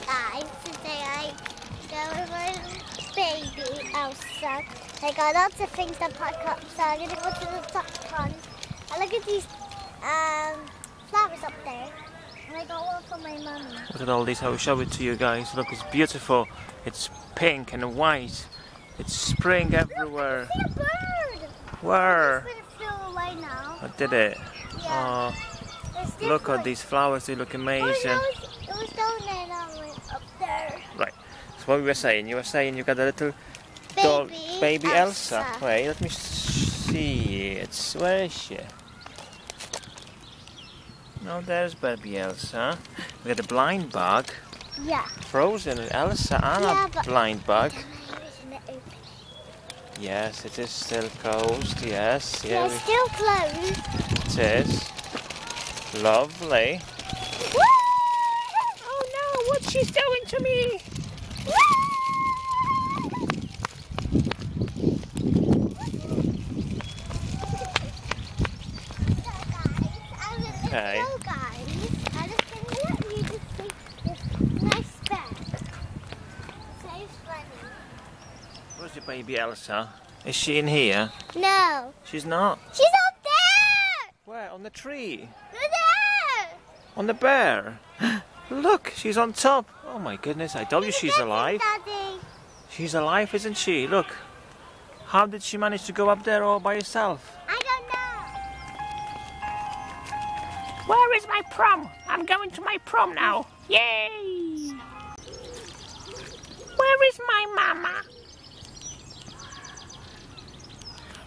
guys, today I go with my baby Elsa. I got lots of things to pack up, so I'm going to go to the duck pond. And look at these flowers up there. And I got one for my mummy. Look at all these, I will show it to you guys. Look, it's beautiful. It's pink and white. It's spring everywhere. Look, I see a bird. Where? It's going to flew away now. What did it? Yeah. Oh, look at these flowers, they look amazing. Oh, it was down there and I went up there. Right, so what we were saying, you were saying you got a little baby Elsa. Wait, let me see. Where is she? No, there's baby Elsa. We got a blind bug. Yeah. Frozen Elsa and Anna blind bug. Isn't it open? Yes, it is still closed. Yes, Yeah, it's still closed. It is. Lovely. Woo! Oh no, what's she doing to me? Okay. So guys, I'm just going to let you just see this nice bed. So funny. Where's your baby Elsa? Is she in here? No. She's not. She's up there! Where? On the tree? Look there! On the bear? Look, she's on top. Oh my goodness, I told you she's alive. Daddy. She's alive, isn't she? Look. How did she manage to go up there all by herself? I don't know. Where is my prom? I'm going to my prom now. Yay! Where is my mama?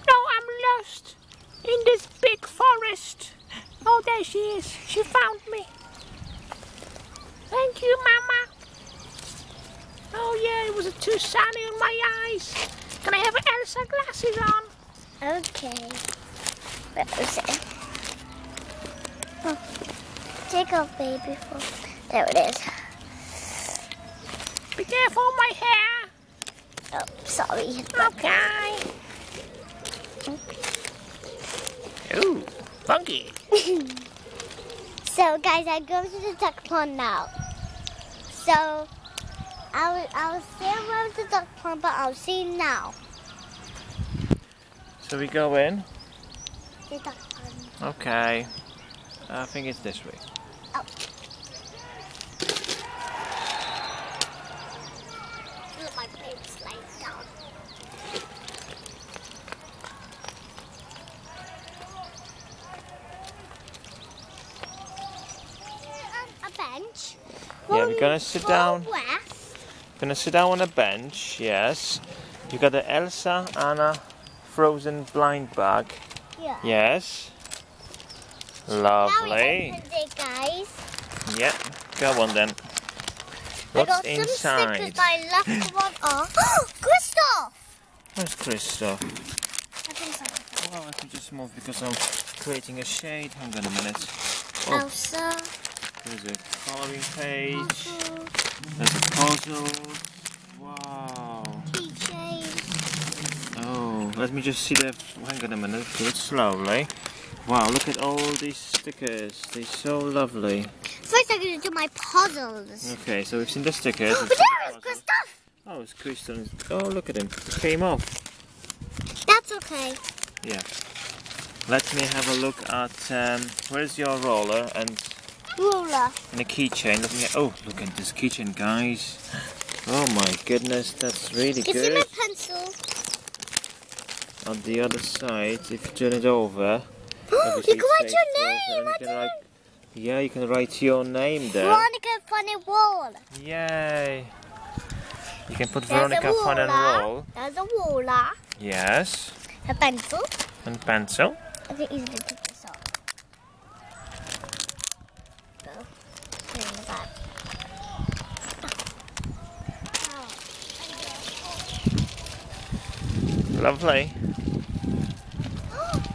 No, I'm lost in this big forest. Oh, there she is. She found me. Thank you, Mama. Oh, yeah, it was too sunny on my eyes. Can I have Elsa glasses on? Okay. Where is it? Oh. Take off, baby. There it is. Be careful, my hair. Oh, sorry. Okay. Ooh, funky. So, guys, I go to the duck pond now. So, I was there around the duck pond, but I'll see now. So we go in? The duck pond. Okay. I think it's this way. Oh. Look, my baby's laying down. A bench. Yeah, we're gonna sit down. West. Gonna sit down on a bench, yes. You got the Elsa Anna frozen blind bag. Yeah. Yes. Lovely. Now we open it, guys. Yeah, go on then. I What's got inside? some stickers I left one off. Christoph! Where's Christoph? I think so. Well, let me just move because I'm creating a shade. Hang on a minute. Oh, Elsa. there's a coloring page. Puzzle. There's a puzzle. Wow. Keychain. Oh, let me just see the. Hang on a minute. Do it slowly. Wow, look at all these stickers. They're so lovely. First I'm going to do my puzzles. Okay, so we've seen the stickers. But there is Christoph! Oh, it's Christian. Oh, look at him. It came off. That's okay. Yeah. Let me have a look at. Where's your roller and Ruler. a keychain? Oh, look at this keychain, guys. Oh my goodness, that's really Give me good. my pencil. On the other side, if you turn it over. You can write your name! Yeah, you can write your name there. Veronica and Funny Wall. Yay! You can put There's Veronica, a Fun and ruler. Roll. There's a ruler. Yes. A pencil. And pencil. I can easily take this off. Go. Put it in the bag. Lovely.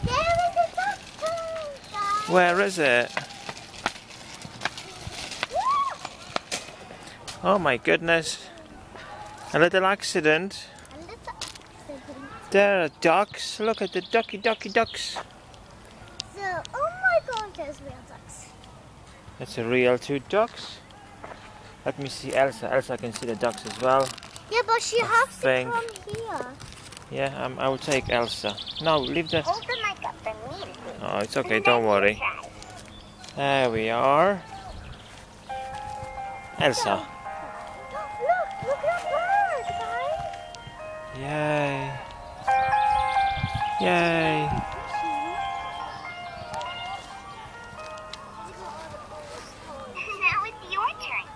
There is a duck, guys. Where is it? Oh my goodness. A little accident. A little accident. There are ducks. Look at the ducky ducks. So, oh my god, there's real ducks. That's a real 2 ducks. Let me see Elsa. Elsa can see the ducks as well. Yeah, but she has think. to come here. Yeah, I will take Elsa. No, leave the... Hold the mic up for me. Oh, it's okay, don't worry. There we are. Elsa. Look at that bird, guys. Yay. Yay. Now it's your turn.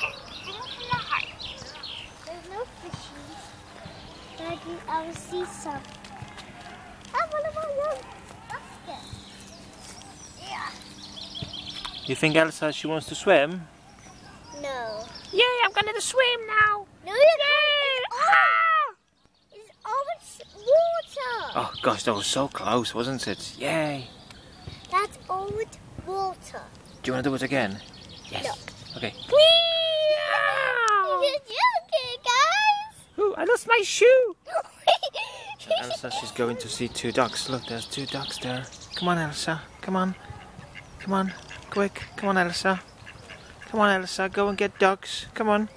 Just sing from the heart. There's no fishies. Daddy, I will see some. Oh, what about your basket? Yeah. You think Elsa, she wants to swim? No. Yay, I'm gonna swim now. No, it's orange water. Oh gosh, that was so close, wasn't it? Yay. That's old water. Do you want to do it again? Yes. No. Okay. You're joking, guys. Ooh, I lost my shoe. And Elsa, she's going to see 2 ducks. Look, there's 2 ducks there. Come on, Elsa. Come on. Come on. Quick. Come on, Elsa. Come on, Elsa. Go and get ducks. Come on.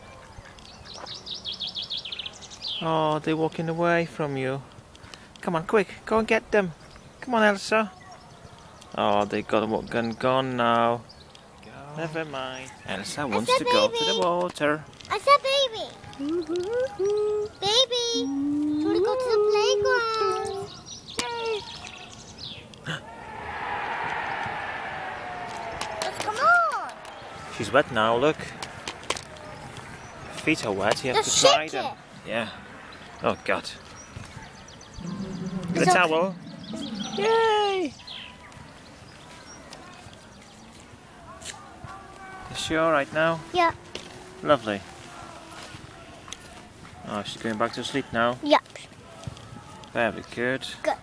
Oh, they're walking away from you. Come on, quick. Go and get them. Come on, Elsa. Oh, they got gone now. Never mind. Elsa wants to go to the water. I said baby. Baby. You want to go to the playground? Let's come on. She's wet now, look. Her feet are wet, you have Just to dry shake them. it. Yeah. Oh, God. The It's okay. towel. Yay! Is she alright now? Yeah. Lovely. Oh, she's going back to sleep now. Yeah. Very good. Good.